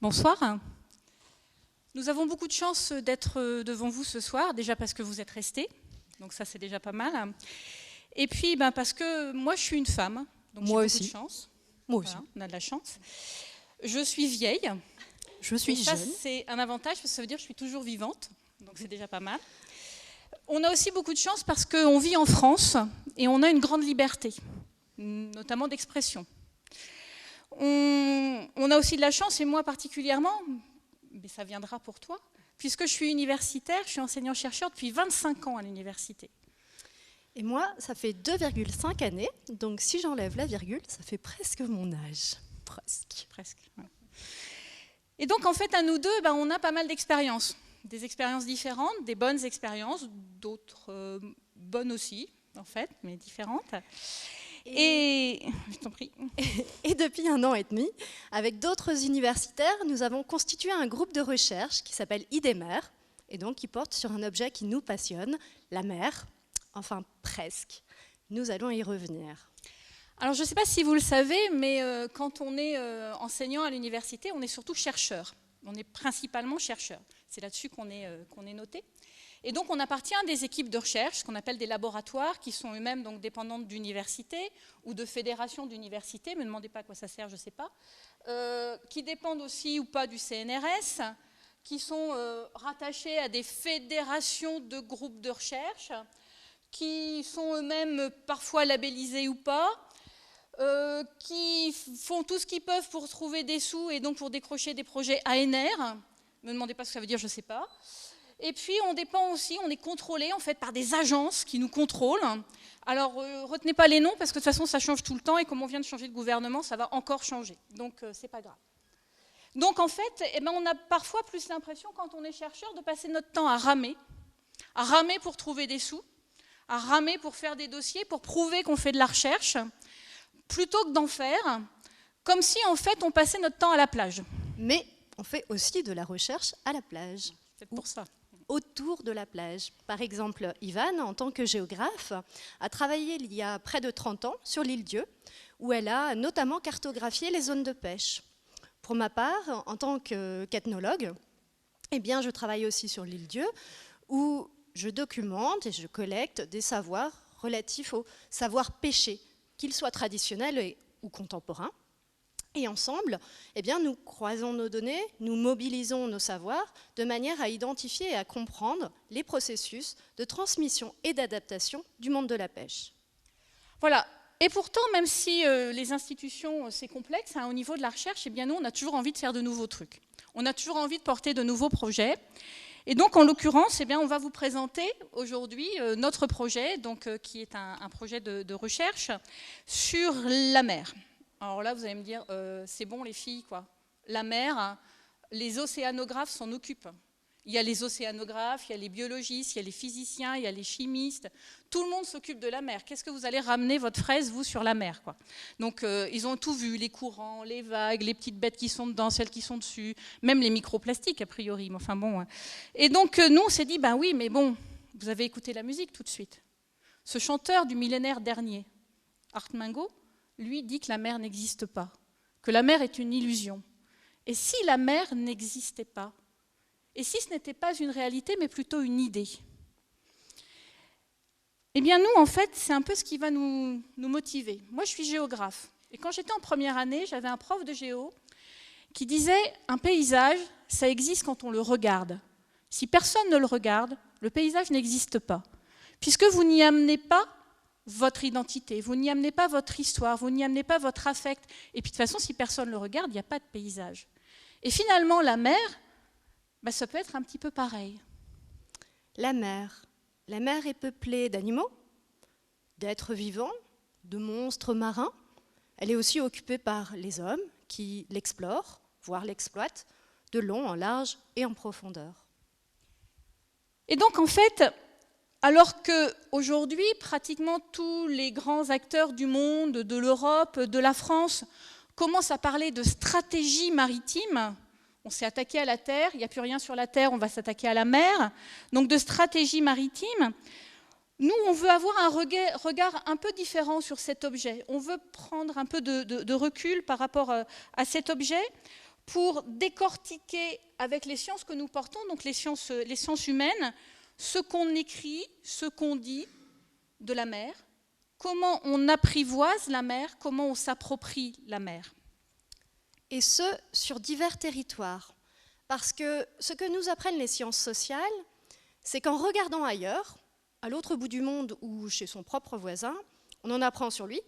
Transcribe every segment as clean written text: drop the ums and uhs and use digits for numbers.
Bonsoir. Nous avons beaucoup de chance d'être devant vous ce soir, déjà parce que vous êtes restés, donc ça c'est déjà pas mal. Et puis parce que moi je suis une femme, donc j'ai beaucoup de chance. Moi aussi. Voilà, on a de la chance. Je suis vieille. Je suis jeune. Ça c'est un avantage parce que ça veut dire que je suis toujours vivante, donc c'est déjà pas mal. On a aussi beaucoup de chance parce qu'on vit en France et on a une grande liberté, notamment d'expression. On a aussi de la chance, et moi particulièrement, mais ça viendra pour toi, puisque je suis universitaire, je suis enseignant-chercheur depuis 25 ans à l'université. Et moi, ça fait 2,5 années, donc si j'enlève la virgule, ça fait presque mon âge. Presque. Ouais. Et donc en fait, à nous deux, on a pas mal d'expériences. Des expériences différentes, des bonnes expériences, d'autres bonnes aussi, en fait, mais différentes. Et je t'en prie. Et depuis 1 an et demi, avec d'autres universitaires, nous avons constitué un groupe de recherche qui s'appelle IDEMER, et donc qui porte sur un objet qui nous passionne, la mer. Enfin, presque. Nous allons y revenir. Alors, je ne sais pas si vous le savez, mais quand on est enseignant à l'université, on est surtout chercheur. On est principalement chercheur. C'est là-dessus qu'on est noté. Et donc, on appartient à des équipes de recherche, ce qu'on appelle des laboratoires, qui sont eux-mêmes donc dépendantes d'universités ou de fédérations d'universités. Ne me demandez pas à quoi ça sert, je ne sais pas. Qui dépendent aussi ou pas du CNRS, qui sont rattachés à des fédérations de groupes de recherche, qui sont eux-mêmes parfois labellisés ou pas, qui font tout ce qu'ils peuvent pour trouver des sous et donc pour décrocher des projets ANR. Ne me demandez pas ce que ça veut dire, je ne sais pas. Et puis on dépend aussi, on est contrôlé en fait par des agences qui nous contrôlent. Alors retenez pas les noms parce que de toute façon ça change tout le temps et comme on vient de changer de gouvernement, ça va encore changer. Donc c'est pas grave. Donc en fait, on a parfois plus l'impression quand on est chercheur de passer notre temps à ramer pour trouver des sous, à ramer pour faire des dossiers, pour prouver qu'on fait de la recherche, plutôt que d'en faire, comme si en fait on passait notre temps à la plage. Mais on fait aussi de la recherche à la plage. C'est pour ça. Autour de la plage. Par exemple, Ivan, en tant que géographe, a travaillé il y a près de 30 ans sur l'île Dieu, où elle a notamment cartographié les zones de pêche. Pour ma part, en tant qu'ethnologue, je travaille aussi sur l'île Dieu, où je documente et je collecte des savoirs relatifs au savoir pêcher, qu'ils soient traditionnels ou contemporains. Et ensemble, nous croisons nos données, nous mobilisons nos savoirs de manière à identifier et à comprendre les processus de transmission et d'adaptation du monde de la pêche. Voilà. Et pourtant, même si les institutions, c'est complexe, au niveau de la recherche, nous, on a toujours envie de faire de nouveaux trucs. On a toujours envie de porter de nouveaux projets. Et donc, en l'occurrence, on va vous présenter aujourd'hui notre projet, qui est un projet de recherche sur la mer. Alors là, vous allez me dire, c'est bon les filles, quoi. La mer, les océanographes s'en occupent. Il y a les océanographes, il y a les biologistes, il y a les physiciens, il y a les chimistes. Tout le monde s'occupe de la mer. Qu'est-ce que vous allez ramener votre fraise, vous, sur la mer, quoi. Donc, ils ont tout vu, les courants, les vagues, les petites bêtes qui sont dedans, celles qui sont dessus, même les microplastiques, a priori. Mais enfin bon. Et donc, nous, on s'est dit, oui, mais bon, vous avez écouté la musique tout de suite. Ce chanteur du millénaire dernier, Art Mengo, lui dit que la mer n'existe pas, que la mer est une illusion. Et si la mer n'existait pas? Et si ce n'était pas une réalité, mais plutôt une idée? Nous, en fait, c'est un peu ce qui va nous motiver. Moi, je suis géographe. Et quand j'étais en première année, j'avais un prof de géo qui disait « Un paysage, ça existe quand on le regarde. Si personne ne le regarde, le paysage n'existe pas. Puisque vous n'y amenez pas votre identité, vous n'y amenez pas votre histoire, vous n'y amenez pas votre affect. Et puis de toute façon, si personne ne le regarde, il n'y a pas de paysage. » Et finalement, la mer, ça peut être un petit peu pareil. La mer est peuplée d'animaux, d'êtres vivants, de monstres marins. Elle est aussi occupée par les hommes qui l'explorent, voire l'exploitent, de long, en large et en profondeur. Et donc, en fait, alors qu'aujourd'hui, pratiquement tous les grands acteurs du monde, de l'Europe, de la France, commencent à parler de stratégie maritime, on s'est attaqué à la terre, il n'y a plus rien sur la terre, on va s'attaquer à la mer, donc de stratégie maritime, nous, on veut avoir un regard un peu différent sur cet objet. On veut prendre un peu de recul par rapport à cet objet pour décortiquer avec les sciences que nous portons, donc les sciences humaines, ce qu'on écrit, ce qu'on dit de la mer, comment on apprivoise la mer, comment on s'approprie la mer. Et ce, sur divers territoires. Parce que ce que nous apprennent les sciences sociales, c'est qu'en regardant ailleurs, à l'autre bout du monde ou chez son propre voisin, on en apprend sur lui,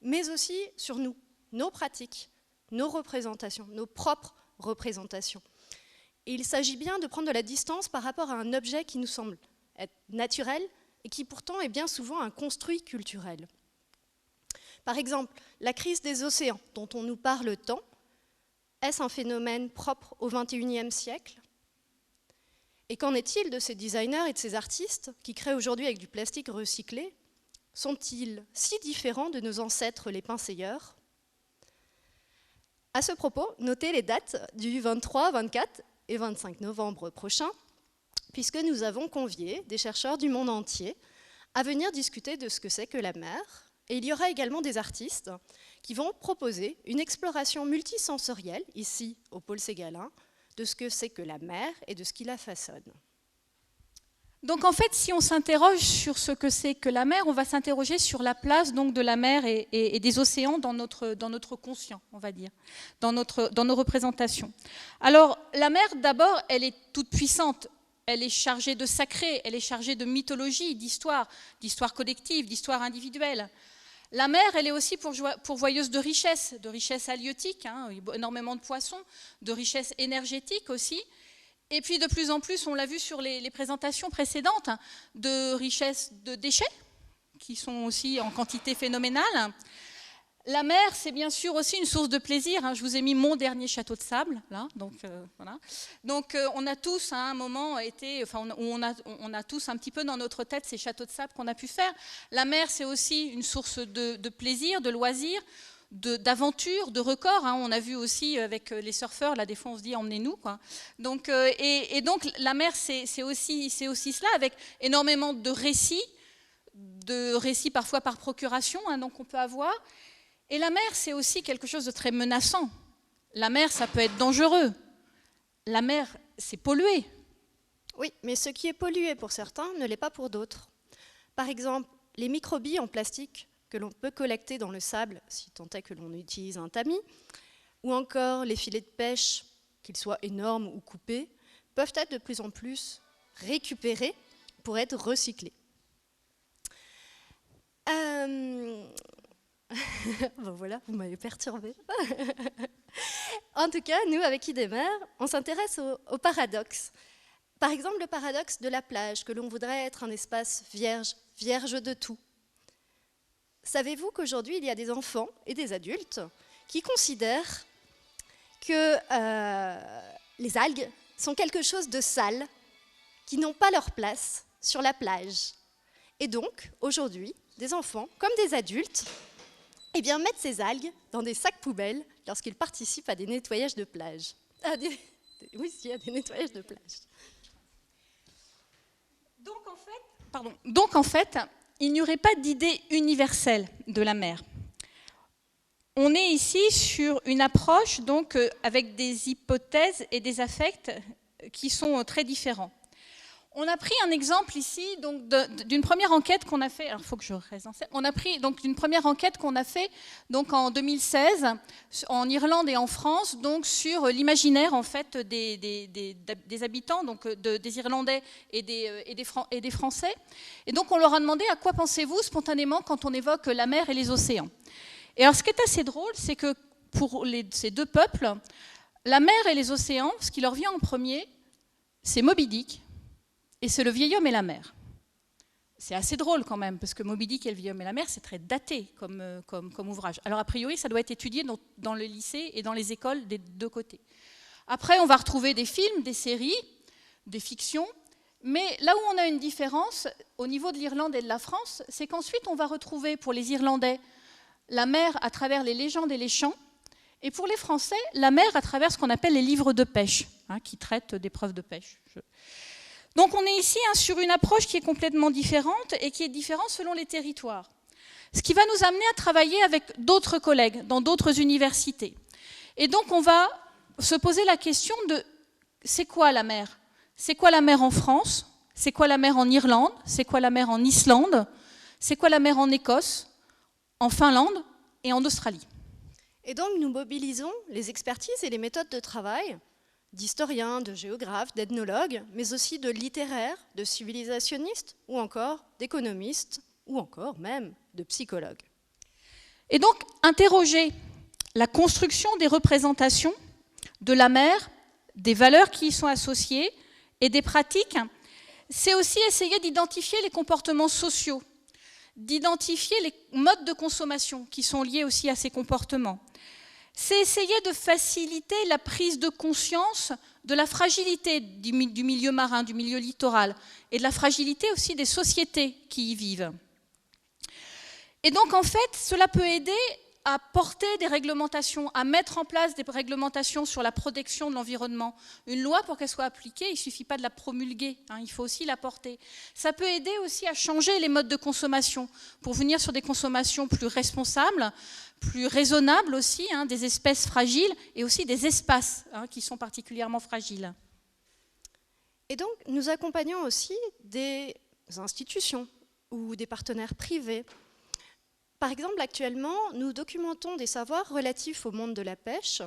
mais aussi sur nous, nos pratiques, nos représentations, nos propres représentations. Et il s'agit bien de prendre de la distance par rapport à un objet qui nous semble être naturel et qui pourtant est bien souvent un construit culturel. Par exemple, la crise des océans dont on nous parle tant, est-ce un phénomène propre au XXIe siècle? Et qu'en est-il de ces designers et de ces artistes qui créent aujourd'hui avec du plastique recyclé? Sont-ils si différents de nos ancêtres les pinceilleurs? À ce propos, notez les dates du 23, 24 et 25 novembre prochain, puisque nous avons convié des chercheurs du monde entier à venir discuter de ce que c'est que la mer. Et il y aura également des artistes qui vont proposer une exploration multisensorielle, ici au pôle Ségalin, de ce que c'est que la mer et de ce qui la façonne. Donc en fait, si on s'interroge sur ce que c'est que la mer, on va s'interroger sur la place donc, de la mer et des océans dans notre conscient, on va dire, dans nos représentations. Alors la mer, d'abord, elle est toute puissante. Elle est chargée de sacré, elle est chargée de mythologie, d'histoire collective, d'histoire individuelle. La mer, elle est aussi pourvoyeuse de richesses halieutiques, hein, énormément de poissons, de richesses énergétiques aussi. Et puis de plus en plus, on l'a vu sur les présentations précédentes, hein, de richesses de déchets, qui sont aussi en quantité phénoménale. La mer, c'est bien sûr aussi une source de plaisir. Hein. Je vous ai mis mon dernier château de sable, là. Donc, voilà. Donc on a tous à un moment été, enfin, on a tous un petit peu dans notre tête ces châteaux de sable qu'on a pu faire. La mer, c'est aussi une source de plaisir, de loisirs, d'aventure, de records. Hein. On a vu aussi avec les surfeurs, là, des fois on se dit emmenez-nous, quoi. Donc, et donc la mer, c'est aussi cela, avec énormément de récits parfois par procuration, hein, donc on peut avoir. Et la mer, c'est aussi quelque chose de très menaçant. La mer, ça peut être dangereux. La mer, c'est pollué. Oui, mais ce qui est pollué pour certains ne l'est pas pour d'autres. Par exemple, les microbilles en plastique que l'on peut collecter dans le sable, si tant est que l'on utilise un tamis, ou encore les filets de pêche, qu'ils soient énormes ou coupés, peuvent être de plus en plus récupérés pour être recyclés. Bon voilà, vous m'avez perturbée. En tout cas, nous, avec Idémer, on s'intéresse au paradoxe. Par exemple, le paradoxe de la plage, que l'on voudrait être un espace vierge de tout. Savez-vous qu'aujourd'hui, il y a des enfants et des adultes qui considèrent que les algues sont quelque chose de sale, qui n'ont pas leur place sur la plage. Et donc, aujourd'hui, des enfants comme des adultes eh bien, mettent ces algues dans des sacs poubelles lorsqu'ils participent à des nettoyages de plage. Oui, il y a des nettoyages de plage. Donc en fait, il n'y aurait pas d'idée universelle de la mer. On est ici sur une approche donc, avec des hypothèses et des affects qui sont très différents. On a pris un exemple ici donc, d'une première enquête qu'on a fait. Alors, il faut que je reste en scène. On a pris donc d'une première enquête qu'on a fait donc en 2016 en Irlande et en France donc sur l'imaginaire en fait des habitants donc des Irlandais et des Français. Et donc on leur a demandé à quoi pensez-vous spontanément quand on évoque la mer et les océans. Et alors ce qui est assez drôle, c'est que pour ces deux peuples, la mer et les océans, ce qui leur vient en premier, c'est Moby Dick. Et c'est le vieil homme et la mer. C'est assez drôle quand même, parce que Moby Dick et le vieil homme et la mer, c'est très daté comme ouvrage. Alors a priori, ça doit être étudié dans le lycée et dans les écoles des deux côtés. Après, on va retrouver des films, des séries, des fictions, mais là où on a une différence au niveau de l'Irlande et de la France, c'est qu'ensuite on va retrouver pour les Irlandais la mer à travers les légendes et les chants, et pour les Français, la mer à travers ce qu'on appelle les livres de pêche, hein, qui traitent d'épreuves de pêche. Donc on est ici sur une approche qui est complètement différente et qui est différente selon les territoires. Ce qui va nous amener à travailler avec d'autres collègues dans d'autres universités. Et donc on va se poser la question de c'est quoi la mer? C'est quoi la mer en France? C'est quoi la mer en Irlande? C'est quoi la mer en Islande? C'est quoi la mer en Écosse, en Finlande et en Australie? Et donc nous mobilisons les expertises et les méthodes de travail d'historiens, de géographes, d'ethnologues, mais aussi de littéraires, de civilisationnistes ou encore d'économistes ou encore même de psychologues. Et donc interroger la construction des représentations de la mer, des valeurs qui y sont associées et des pratiques, c'est aussi essayer d'identifier les comportements sociaux, d'identifier les modes de consommation qui sont liés aussi à ces comportements. C'est essayer de faciliter la prise de conscience de la fragilité du milieu marin, du milieu littoral, et de la fragilité aussi des sociétés qui y vivent. Et donc, en fait, cela peut aider à porter des réglementations, à mettre en place des réglementations sur la protection de l'environnement. Une loi, pour qu'elle soit appliquée, il ne suffit pas de la promulguer, il faut aussi la porter. Ça peut aider aussi à changer les modes de consommation, pour venir sur des consommations plus responsables, plus raisonnables aussi, des espèces fragiles et aussi des espaces qui sont particulièrement fragiles. Et donc, nous accompagnons aussi des institutions ou des partenaires privés. Par exemple, actuellement, nous documentons des savoirs relatifs au monde de la pêche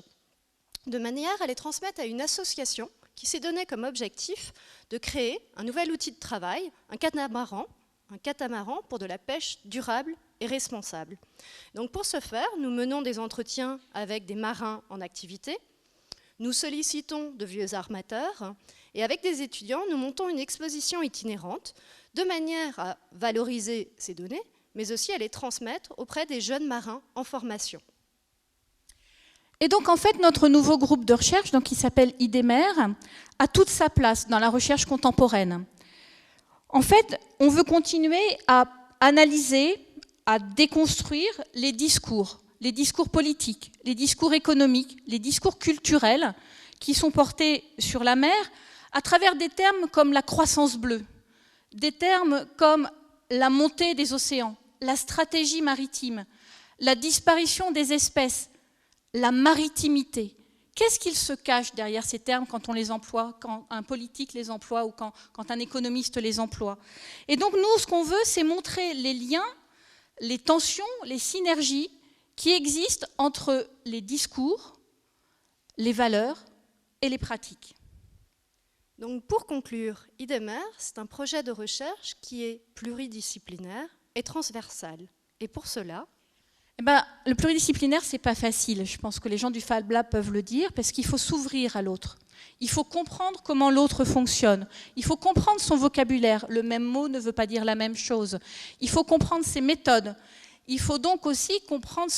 de manière à les transmettre à une association qui s'est donné comme objectif de créer un nouvel outil de travail, un catamaran pour de la pêche durable et responsable. Donc pour ce faire, nous menons des entretiens avec des marins en activité, nous sollicitons de vieux armateurs et avec des étudiants, nous montons une exposition itinérante de manière à valoriser ces données, mais aussi à les transmettre auprès des jeunes marins en formation. Et donc, en fait, notre nouveau groupe de recherche, qui s'appelle IDEMER, a toute sa place dans la recherche contemporaine. En fait, on veut continuer à analyser, à déconstruire les discours politiques, les discours économiques, les discours culturels qui sont portés sur la mer à travers des termes comme la croissance bleue, des termes comme la montée des océans, la stratégie maritime, la disparition des espèces, la maritimité. Qu'est-ce qu'il se cache derrière ces termes quand on les emploie, quand un politique les emploie ou quand un économiste les emploie? Et donc nous, ce qu'on veut, c'est montrer les liens, les tensions, les synergies qui existent entre les discours, les valeurs et les pratiques. Donc pour conclure, IDEMER, c'est un projet de recherche qui est pluridisciplinaire et transversal. Et pour cela, le pluridisciplinaire, ce n'est pas facile. Je pense que les gens du Fab Lab peuvent le dire, parce qu'il faut s'ouvrir à l'autre. Il faut comprendre comment l'autre fonctionne. Il faut comprendre son vocabulaire. Le même mot ne veut pas dire la même chose. Il faut comprendre ses méthodes. Il faut donc aussi comprendre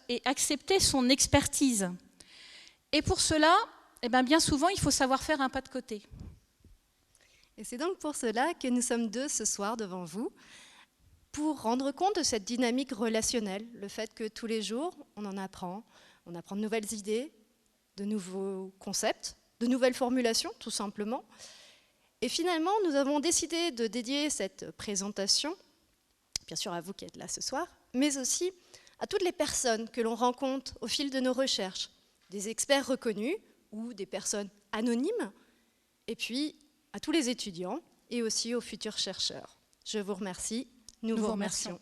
et accepter son expertise. Et pour cela, bien souvent, il faut savoir faire un pas de côté. Et c'est donc pour cela que nous sommes deux ce soir devant vous, pour rendre compte de cette dynamique relationnelle, le fait que tous les jours, on apprend de nouvelles idées, de nouveaux concepts, de nouvelles formulations, tout simplement. Et finalement, nous avons décidé de dédier cette présentation, bien sûr à vous qui êtes là ce soir, mais aussi à toutes les personnes que l'on rencontre au fil de nos recherches, des experts reconnus ou des personnes anonymes, et puis à tous les étudiants et aussi aux futurs chercheurs. Je vous remercie. Nous vous remercions.